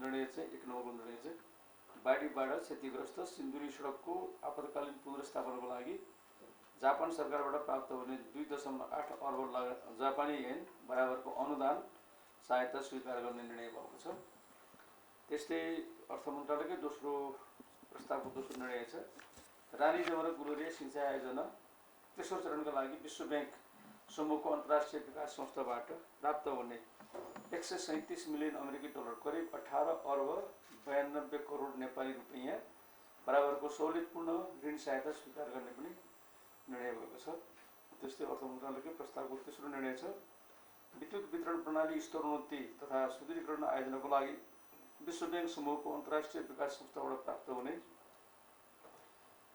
निर्णय चाहिँ 1 नम्बरको निर्णय चाहिँ बाढीबाट क्षतिग्रस्त सिन्धुली सडकको आपतकालीन पुनर्स्थापनाको लागि जापान सरकारबाट प्राप्त हुने 2.8 अर्ब जापानी येन बराबरको अनुदान सहायता स्वीकार गर्ने निर्णय भएको छ। त्यस्तै अर्थ मन्त्रालयकै दोस्रो प्रस्तावको दोस्रो निर्णय छ रानी जमरा गुरुरिया सिंचाई आयोजना तेस्रो चरणका लागि विश्व ब्याङ्क समूहको अन्तर्राष्ट्रिय विकास संस्थाबाट प्राप्त हुने 137 मिलियन अमेरिकी डलर करिब 18 अर्ब 92 करोड नेपाली रुपैयाँ बराबरको सहुलियतपूर्ण ऋण सहायता स्वीकार गर्ने पनि निर्णय भएको छ। त्यस्तै अर्थ मन्त्रालयकै प्रस्तावको तेस्रो निर्णय छ विद्युत वितरण प्रणाली स्तरोन्नति तथा सुदृढीकरण आयोजनाको लागि विश्व ब्याङ्क समूहको अन्तर्राष्ट्रिय विकास संस्थाबाट प्राप्त हुने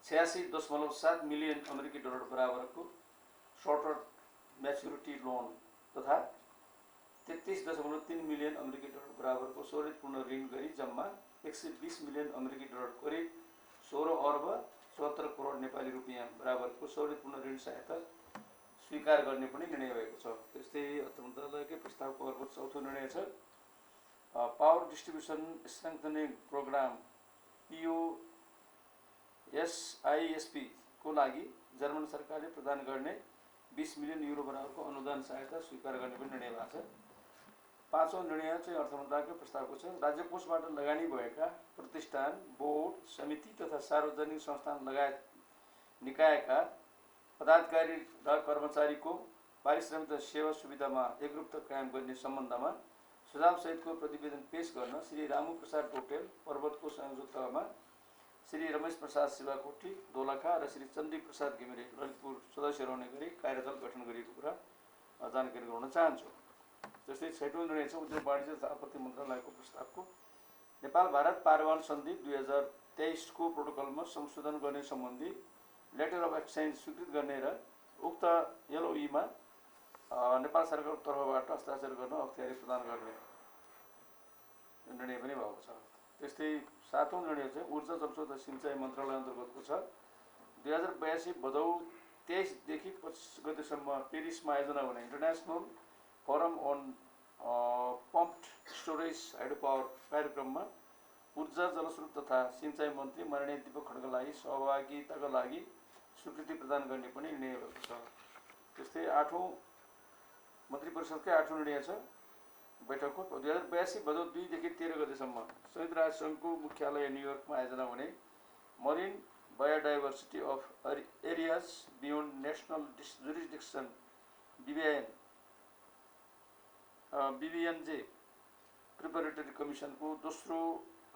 86.7 मिलियन अमेरिकी डलर बराबरको सर्टर म्याच्युरिटी लोन तथा 33.3 मिलियन अमेरिकी डलर बराबरको सहुलियतपूर्ण ऋण गरी जम्मा 120 मिलियन अमेरिकी डलर करिब 16 अर्ब 74 करोड नेपाली रुपैयाँ बराबरको सहुलियतपूर्ण ऋण सहायता स्वीकार गर्ने पनि निर्णय भएको छ। त्यस्तै अर्थ मन्त्रालयकै प्रस्तावको अर्को चौथो निर्णय छ पावर डिस्ट्रिब्युसन स्ट्रेङ्थनिङ प्रोग्राम POSISP को लागि जर्मन सरकारले प्रदान गर्ने 20 मिलियन युरो बराबरको अनुदान सहायता स्वीकार गर्ने पनि निर्णय भएको छ। पाँचौं निर्णय चाहिँ अर्थ मन्त्रालयको प्रस्तावको छ राज्य कोषबाट लगानी भएका प्रतिष्ठान बोर्ड समिति तथा सार्वजनिक संस्थान लगायत निकायका पदाधिकारी र कर्मचारीको पारिश्रमिक सेवा सुविधामा एकरूपता कायम गर्ने सम्बन्धमा सुझावसहितको प्रतिवेदन पेश गर्न श्री रामु प्रसाद पौडेल पर्वतको संयोजकतामा श्री रमेश प्रसाद शिवाकोटी दोलखा र श्री चन्द्री प्रसाद घिमिरे ललितपुर सदस्य रहने गरी कार्यदल गठन गरिएको कुरा जानकारी गराउन चाहन्छु। जस्तै छैटौं निर्णय छ उद्योग वाणिज्य तथा आपूर्ति मन्त्रालयको प्रस्तावको नेपाल भारत पारवान सन्धि 2023 को प्रोटोकलमा संशोधन गर्ने सम्बन्धी लेटर अफ एक्सचेन्ज स्वीकृत गर्ने र उक्त LOE-मा नेपाल सरकारको तर्फबाट हस्ताक्षर गर्न अख्तियारी प्रदान गर्ने निर्णय पनि भएको छ। त्यस्तै सातौं निर्णय चाहिँ ऊर्जा जलस्रोत तथा सिंचाई मन्त्रालय अन्तर्गतको छ 2082 भदौ 23 देखि 25 गतेसम्म पेरिसमा आयोजना हुने international forum on pumped storage hydro power कार्यक्रममा ऊर्जा जलस्रोत तथा सिंचाई मन्त्री माननीय दीपक खड्कालाई सहभागिताका लागि स्वीकृति प्रदान गर्ने पनि निर्णय भएको छ। त्यस्तै आठौं मन्त्री परिषदकै आठौं निर्णय छ बैठकको 2082 भदौ 2 देखि 13 गतेसम्म संयुक्त राष्ट्र सङ्घको मुख्यालय न्युयोर्कमा आयोजना हुने marine biodiversity of areas beyond national jurisdiction BBNJ preparatory कमिसनको दोस्रो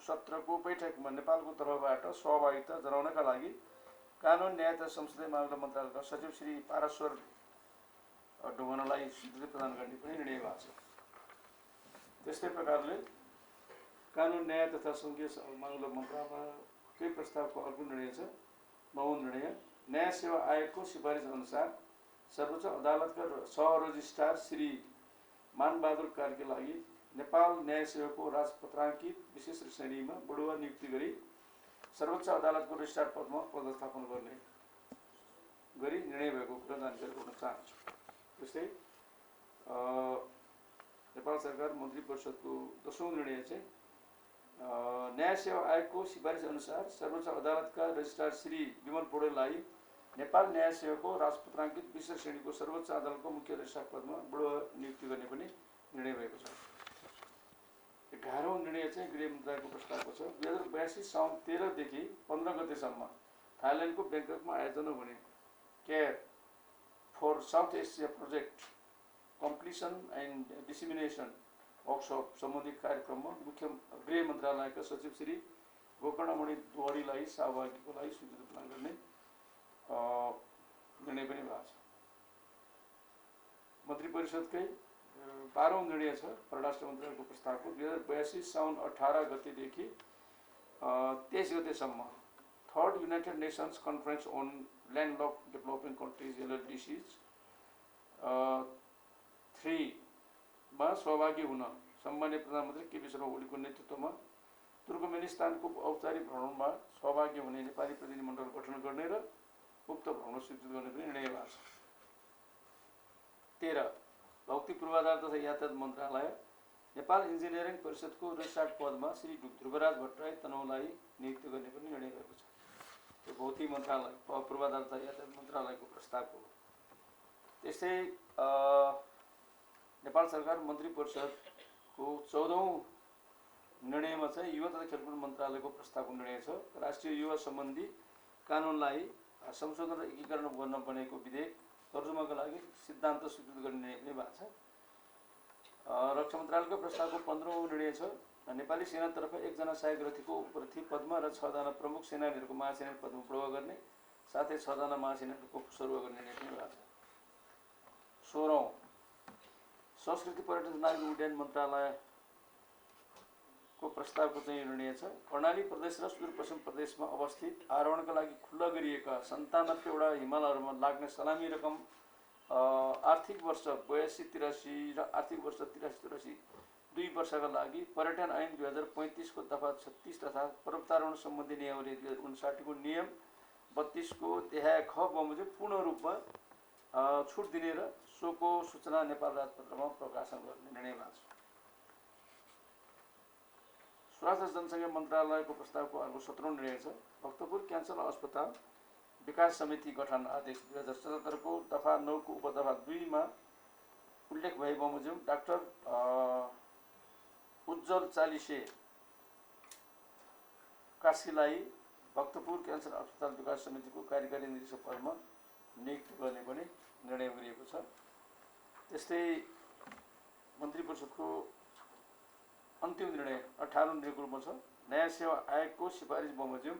सत्रको बैठकमा नेपालको तर्फबाट सहभागिता जनाउनका लागि कानुन न्याय तथा संसदीय मामिला मन्त्रालयका सचिव श्री पाराश्वर ढुङ्गानालाई स्वीकृति प्रदान गर्ने पनि निर्णय भएको छ। त्यस्तै प्रकारले कानुन न्याय तथा संघीय मामिला मन्त्रालयकै प्रस्तावको अर्को निर्णय छ नवौं निर्णय न्याय सेवा आयोगको सिफारिस अनुसार सर्वोच्च अदालतका सह रजिस्ट्रार श्री मानबहादुर कार्कीका लागि नेपाल न्याय सेवाको राजपत्राङ्कित विशेष श्रेणीमा बढुवा नियुक्ति गरी सर्वोच्च अदालतको रजिस्ट्रार पदमा पदस्थापन गर्ने गरी निर्णय भएको कुरा जानकारी गराउन चाहन्छु। त्यस्तै नेपाल सरकार मन्त्री परिषदको 10औं निर्णय चाहिँ न्याय सेवा आयोगको सिफारिस अनुसार सर्वोच्च अदालतका रजिस्ट्रार श्री विमल पौडेललाई नेपाल न्याय सेवाको राजपत्राङ्कित विशेष श्रेणीको सर्वोच्च अदालतको मुख्य रजिस्ट्रार पदमा बढुवा नियुक्ति गर्ने पनि निर्णय भएको छ। 11औं निर्णय चाहिँ गृह मन्त्रालयको प्रस्तावको छ 2082 साउन 13 देखि 15 गतेसम्म थाइल्यान्डको ब्याङ्ककमा आयोजना हुने care for South Asia project completion and dissemination workshop सम्बन्धी कार्यक्रममा मुख्य गृह मन्त्रालयका सचिव श्री गोकर्णमणि द्वारीलाई सहभागिताको लागि स्वीकृति प्रदान गर्ने निर्णय पनि भएको छ। मन्त्री परिषदकै 12औं निर्णय छ परराष्ट्र मन्त्रालयको प्रस्तावको 2082 साउन 18 गतेदेखि 23 गतेसम्म third United Nations conference on landlocked developing countries LLDCs 3 मा सहभागी हुन सम्माननीय प्रधानमन्त्री केपी शर्मा ओलीको नेतृत्वमा तुर्कमेनिस्तानको औपचारिक भ्रमणमा सहभागी हुने नेपाली प्रतिनिधिमण्डल गठन गर्ने र उक्त भ्रमण स्वीकृत गर्ने पनि निर्णय भएको छ। 13 भौतिक पूर्वाधार तथा यातायात मन्त्रालय नेपाल इन्जिनियरिङ परिषदको रजिस्ट्रार पदमा श्री ध्रुवराज भट्टराई तनहुलाई नियुक्त गर्ने पनि निर्णय भएको छ। यो भौतिक मन्त्रालय पूर्वाधार तथा यातायात मन्त्रालयको प्रस्ताव हो। त्यस्तै नेपाल सरकार मन्त्री परिषदको 14औं निर्णयमा चाहिँ युवा तथा खेलकुद मन्त्रालयको प्रस्तावको निर्णय छ। राष्ट्रिय युवा सम्बन्धी कानुनलाई संशोधन र एकीकरण गर्न बनेको विधेयक तर्जुमाको लागि सिद्धान्त स्वीकृत गर्ने निर्णय पनि भएको छ। रक्षा मन्त्रालयको प्रस्तावको 15औं निर्णय छ। नेपाली सेनातर्फ 1 जना सहायक रथीको उपरथी पदमा र 6 जना प्रमुख सेनानीहरूको महासेनानी पदमा प्रयोग गर्ने साथै 6 जना महासेनानीको सरुवा गर्ने निर्णय पनि भएको छ। 16औं संस्कृति पर्यटन नागरिक उड्डयन मन्त्रालयको प्रस्तावको चाहिँ निर्णय छ। कर्णाली प्रदेश र सुदूरपश्चिम प्रदेशमा अवस्थित आरोहणका लागि खुल्ला गरिएका 97 वटा हिमालहरूमा लाग्ने सलामी रकम आर्थिक वर्ष 82-83 र आर्थिक वर्ष 83-84 2 वर्षका लागि पर्यटन ऐन 2035 को दफा 36 तथा पर्वतारोहण सम्बन्धी नियमावली 2059 को नियम 32 को देहाय ख बमोजिम पूर्ण रूपमा छुट दिने र सोको सूचना नेपाल राजपत्रमा प्रकाशन गर्ने निर्णय भएको छ। स्वास्थ्य जनसङ्ख्या मन्त्रालयको प्रस्तावको अर्को 17औं निर्णय छ। भक्तपुर क्यान्सर अस्पताल विकास समिति गठन आदेश 2077 को दफा 9 को उपदफा 2 मा उल्लेख भए बमोजिम डाक्टर उज्जवल चालिसे काशीलाई भक्तपुर क्यान्सर अस्पताल विकास समितिको कार्यकारी निर्देशक पदमा नियुक्त गर्ने पनि निर्णय गरिएको छ। त्यस्तै मन्त्री परिषदको अन्तिम निर्णय 18औं निर्णयको रूपमा छ। न्याय सेवा आयोगको सिफारिस बमोजिम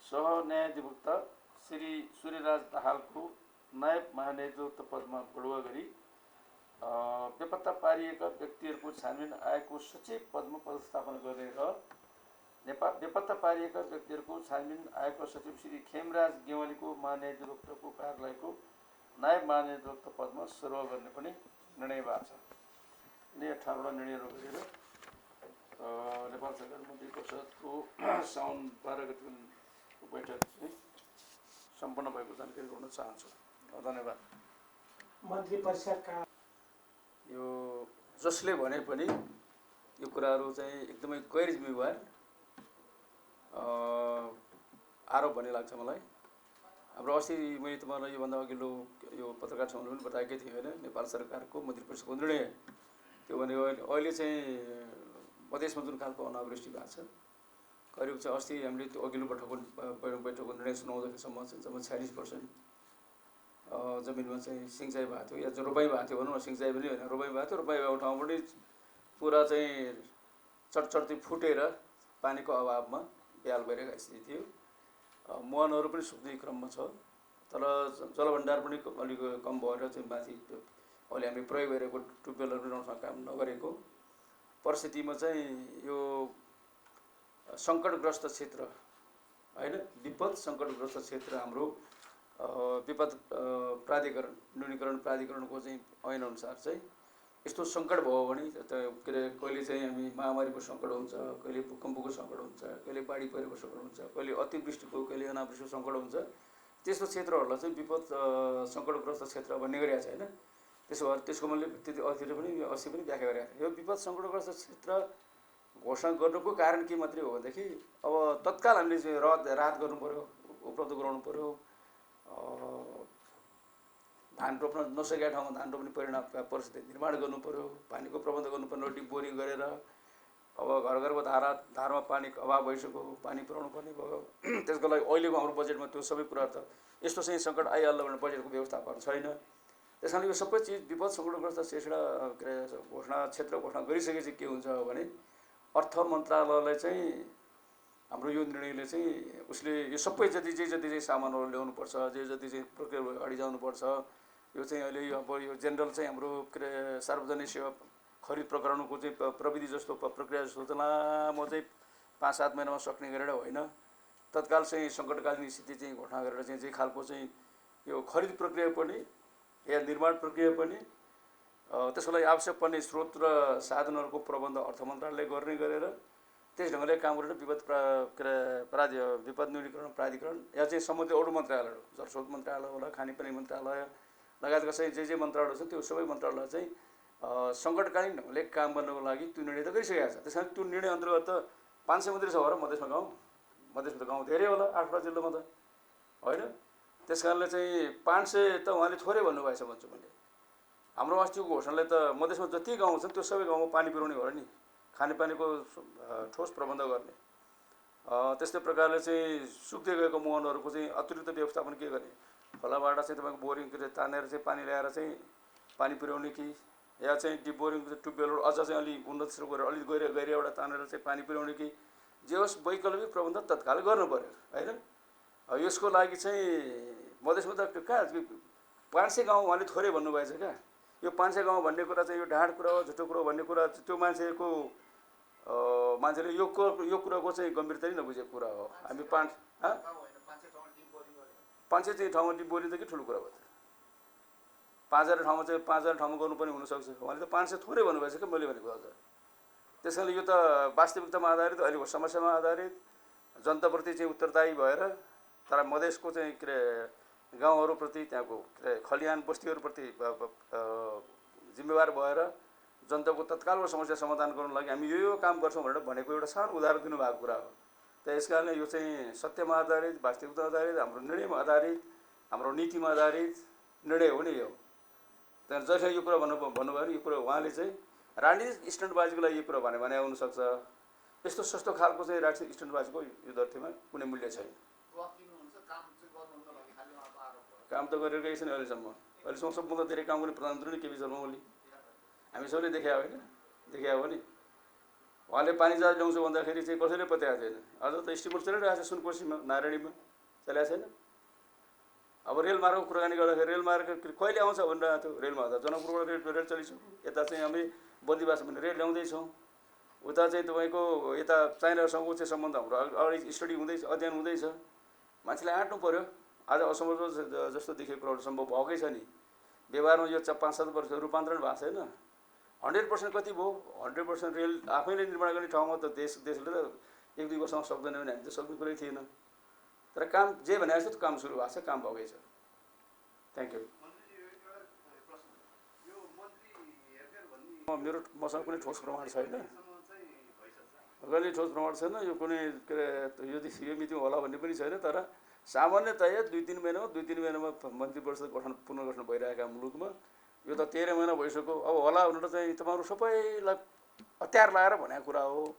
सह न्यायाधिवक्ता श्री सूर्यराज दाहालको नायब महान्यायाधिवक्ता पदमा बढुवा गरी बेपत्ता पारिएका व्यक्तिहरूको छानबिन आयोगको सचिव पदमा पदस्थापना गर्ने र बेपत्ता पारिएका व्यक्तिहरूको छानबिन आयोगका सचिव श्री खेमराज गेवालीको महान्यायाधिवक्ताको कार्यालयको नायब महान्यायाधिवक्ता पदमा सरुवा गर्ने पनि निर्णय भएको छ। यिनै 18 वटा निर्णयहरू गरेर नेपाल सरकार मन्त्री परिषदको साउन 12 गतिको बैठक सम्पन्न भएको जानकारी गर्न चाहन्छु। धन्यवाद। मन्त्री परिषदका यो जसले भने पनि यो कुराहरू चाहिँ एकदमै गैर जिम्मेवार आरोप भन्ने लाग्छ मलाई। हाम्रो अस्ति मैले तपाईँलाई योभन्दा अघिल्लो यो पत्रकार सम्मेलन पनि बताएकै थिएँ होइन। नेपाल सरकारको मन्त्री परिषदको निर्णय त्यो भनेको अहिले चाहिँ मधेसमा जुन खालको अनावृष्टि भएको छ करिब चाहिँ अस्ति हामीले त्यो अघिल्लो बैठकको निर्णय सुनाउँदाखेरिसम्म चाहिँ जम्मा 46% जमिनमा चाहिँ सिँचाइ भएको थियो या रोपाइँ भएको थियो भनौँ न। सिँचाइ पनि होइन, रोपाइँ भएको थियो। रोपाइँ भएको ठाउँमा पनि पुरा चाहिँ चटचर्ती फुटेर पानीको अभावमा ब्याल भइरहेको स्थिति थियो। मुहानहरू पनि सुक्ने क्रममा छ। तर जलभण्डार पनि अलिक कम भएर चाहिँ माथि अहिले हामीले प्रयोग गरेको ट्युबवेलहरू पनि राम्रोसँग काम नगरेको परिस्थितिमा चाहिँ यो सङ्कटग्रस्त क्षेत्र होइन, विपद सङ्कटग्रस्त क्षेत्र हाम्रो विपद प्राधिकरण न्यूनीकरण प्राधिकरणको चाहिँ ऐनअनुसार चाहिँ यस्तो सङ्कट भयो भने के अरे कहिले चाहिँ हामी महामारीको सङ्कट हुन्छ, कहिले भूकम्पको सङ्कट हुन्छ, कहिले बाढी पहिरोको सङ्कट हुन्छ, कहिले अतिवृष्टिको, कहिले अनावृष्टिको सङ्कट हुन्छ। त्यस्तो क्षेत्रहरूलाई चाहिँ विपद सङ्कटग्रस्त क्षेत्र भन्ने गरिएको छ होइन। त्यसो भएर त्यसको मैले त्यति अघिल्लो पनि अस्ति पनि व्याख्या गरेको थिएँ। यो विपद सङ्कटग्रस्त क्षेत्र घोषणा गर्नुको कारण के मात्रै हो भनेदेखि अब तत्काल हामीले चाहिँ राहत गर्नु पऱ्यो, उपलब्ध गराउनु पऱ्यो। धान रोप्न नसकेका ठाउँमा धान रोप्ने परिस्थिति निर्माण गर्नु पऱ्यो, पानीको प्रबन्ध गर्नु पर्ने, डिप बोरिङ गरेर अब घर घरको धारमा पानीको अभाव भइसक्यो, पानी पुर्याउनु पर्ने भयो। त्यसको लागि अहिलेको हाम्रो बजेटमा त्यो सबै कुरा त यस्तो चाहिँ सङ्कट आइहाल्यो भने बजेटको व्यवस्थापन छैन। त्यस कारणले यो सबै चिज विपद सङ्कटग्रस्त क्षेत्र घोषणा गरिसकेपछि के हुन्छ भने अर्थ मन्त्रालयलाई चाहिँ हाम्रो यो निर्णयले चाहिँ उसले यो सबै जति चाहिँ सामानहरू ल्याउनुपर्छ, जति चाहिँ प्रक्रिया अगाडि जानुपर्छ, यो चाहिँ अहिले अब यो जेनरल चाहिँ हाम्रो के अरे सार्वजनिक सेवा खरिद प्रकरणको चाहिँ प्रविधि जस्तो प्रक्रिया जस्तो चाहिँ लामो चाहिँ 5-7 महिनामा सक्ने गरेर होइन, तत्काल चाहिँ सङ्कटकालीन स्थिति चाहिँ घोषणा गरेर चाहिँ जे खालको चाहिँ यो खरिद प्रक्रिया पनि या निर्माण प्रक्रिया पनि त्यसको लागि आवश्यक पर्ने स्रोत र साधनहरूको प्रबन्ध अर्थ मन्त्रालयले गर्ने गरेर त्यस ढङ्गले काम गरेर विपद न्यूनीकरण प्राधिकरण या चाहिँ सम्बन्धित अरू मन्त्रालयहरू, जलस्रोत मन्त्रालय होला, खानेपानी मन्त्रालय लगायतका चाहिँ जे मन्त्रालयहरू छ त्यो सबै मन्त्रालय चाहिँ सङ्कटकालीन ढङ्गले काम गर्नको लागि त्यो निर्णय त गरिसकेको छ। त्यस कारण त्यो निर्णय अन्तर्गत त 500 मात्रै छ होला मधेसमा गाउँ, मधेसमा त गाउँ धेरै होला 8वटा जिल्लामा त होइन। त्यस कारणले चाहिँ 500 त उहाँले थोरै भन्नुभएछ भन्छु मैले। हाम्रो अस्तिको घोषणाले त मधेसमा जति गाउँ छन् त्यो सबै गाउँमा पानी पुर्याउने हो र नि, खानेपानीको ठोस प्रबन्ध गर्ने। त्यस्तै प्रकारले चाहिँ सुक्दै गएको मुहानहरूको चाहिँ अतिरिक्त व्यवस्थापन के गर्ने, खोलाबाट चाहिँ तपाईँको बोरिङ तानेर चाहिँ पानी ल्याएर चाहिँ पानी पुर्याउने कि, या चाहिँ डिप बोरिङ ट्युबवेलहरू अझ चाहिँ अलि उन्नत गरेर अलि गहिरोबाट तानेर चाहिँ पानी पुर्याउने कि, जे होस् वैकल्पिक प्रबन्ध तत्काल गर्नु पर्यो होइन। यसको लागि चाहिँ मधेसमा त कहाँ 500 गाउँ उहाँले थोरै भन्नुभएछ क्या। यो 500 गाउँ भन्ने कुरा चाहिँ यो ढाड कुरा हो, झुटो कुरा भन्ने कुरा त्यो मान्छेले यो कुराको चाहिँ गम्भीरता नै नबुझेको कुरा हो। हामी 500 चाहिँ ठाउँमा डिप बोरिङ त के ठुलो कुरा हो त। 5000 ठाउँमा चाहिँ 5000 ठाउँमा गर्नुपर्ने हुनसक्छ। उहाँले त 500 थोरै भन्नुभएछ क्या मैले भनेको अझ। त्यस कारणले यो त वास्तविकतामा आधारित, अहिलेको समस्यामा आधारित, जनताप्रति चाहिँ उत्तरदायी भएर, तर मधेसको चाहिँ के अरे गाउँहरूप्रति, त्यहाँको के अरे खलिहान बस्तीहरूप्रति जिम्मेवार भएर जनताको तत्कालको समस्या समाधान गर्नको लागि हामी यो काम गर्छौँ भनेर भनेको एउटा सानो उदाहरण दिनुभएको कुरा हो। त यस कारणले यो चाहिँ सत्यमा आधारित, वास्तविकता आधारित, हाम्रो निर्णयमा आधारित, हाम्रो नीतिमा आधारित निर्णय हो नि यो। त्यहाँदेखि जहिले यो कुरा भन्नुभयो भने यो कुरा उहाँले चाहिँ राजनीतिक स्टन्टबाजीको लागि यो कुरा भने आउनसक्छ। यस्तो सस्तो खालको चाहिँ राजनीतिक स्टन्टबाजीको यो धरतीमा कुनै मूल्य छैन। काम त गरेर गएको छैन अहिलेसम्म सबभन्दा धेरै काम गर्ने प्रधानमन्त्री नै केपी शर्मा ओली। हामी सबैले देखे होइन, देखे हो नि। उहाँले पानी जहाज ल्याउँछु भन्दाखेरि चाहिँ कसैले पत्याएको छैन। अझ त स्टिमर चलिरहेको छ सुनकोसीमा, नारायणीमा चलिरहेको छैन। अब रेलमार्गको कुराकानी गर्दाखेरि रेलमार्ग कहिले आउँछ भनिरहेको थियो। रेलमार्ग त जनकपुरबाट रेल चलिसक्यो, यता चाहिँ हामी बन्दिवास भन्ने रेल ल्याउँदैछौँ, उता चाहिँ तपाईँको यता चाइनासँगको चाहिँ सम्बन्ध हाम्रो अगाडि स्टडी हुँदैछ, अध्ययन हुँदैछ। मान्छेले आँट्नु पऱ्यो। आज असम्भव जस्तो देखेको कुराहरू सम्भव भएकै छ नि। व्यवहारमा यो 5-7 वर्ष रूपान्तरण भएको छैन। 100% कति भयो? 100% रेल आफैले निर्माण गर्ने ठाउँमा त देशले त 1-2 वर्षमा सक्दैन भने हामी त सक्ने कुरै थिएन। तर काम जे भनेको छ त्यो काम सुरु भएको छ, काम भएकै छ। Thank you. मेरो मसँग कुनै ठोस प्रमाण छैन, कहिले ठोस प्रमाण छैन। यो कुनै के अरे यो मिटिङ होला भन्ने पनि छैन। तर सामान्यतया 2-3 महिनामा मन्त्री परिषद पुनर्गठन भइरहेका मुलुकमा यो त 13 महिना भइसक्यो। अब होला भनेर चाहिँ तपाईँहरू सबैलाई हतियार लगाएर भनेको कुरा हो।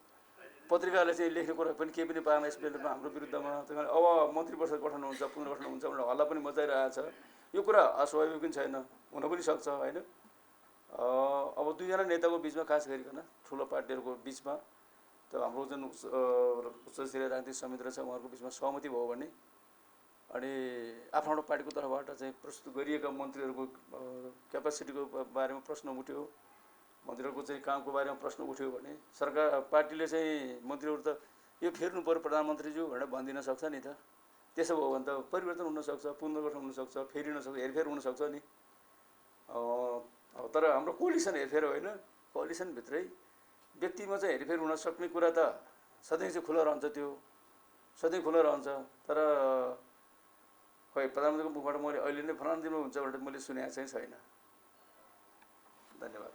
पत्रिकाले चाहिँ लेख्ने कुरा पनि केही पनि पाएन यसमा हाम्रो विरुद्धमा। अब मन्त्री परिषद गठन हुन्छ, पुनर्गठन हुन्छ भनेर हल्ला पनि मचाइरहेको छ। यो कुरा अस्वाभाविक पनि छैन, हुन पनि सक्छ होइन। अब 2जना नेताको बिचमा, खास गरिकन ठुलो पार्टीहरूको बिचमा त हाम्रो जुन उच्च स्तरीय राजनीतिक समिति छ उहाँहरूको बिचमा सहमति भयो भने अनि आफ्नो पार्टीको तर्फबाट चाहिँ प्रस्तुत गरिएका मन्त्रीहरूको क्यापासिटीको बारेमा प्रश्न उठ्यो, मन्त्रीहरूको चाहिँ कामको बारेमा प्रश्न उठ्यो भने सरकार पार्टीले चाहिँ मन्त्रीहरू त यो फेर्नु पर्यो प्रधानमन्त्रीज्यू भनेर भनिदिन सक्छ नि त। त्यसो भयो भने त परिवर्तन हुनसक्छ, पुनर्गठन हुनसक्छ, फेरिन सक्छ, हेरफेर हुनसक्छ नि। तर हाम्रो कोलिसन हेरफेर होइन, कोलिसनभित्रै व्यक्तिमा चाहिँ हेरफेर हुन सक्ने कुरा त सधैँ चाहिँ खुला रहन्छ, त्यो सधैँ खुला रहन्छ। तर खै प्रधानमन्त्रीको मुखबाट मैले अहिले नै फलाना दिनमा हुन्छ भनेर मैले सुनेको चाहिँ छैन। धन्यवाद।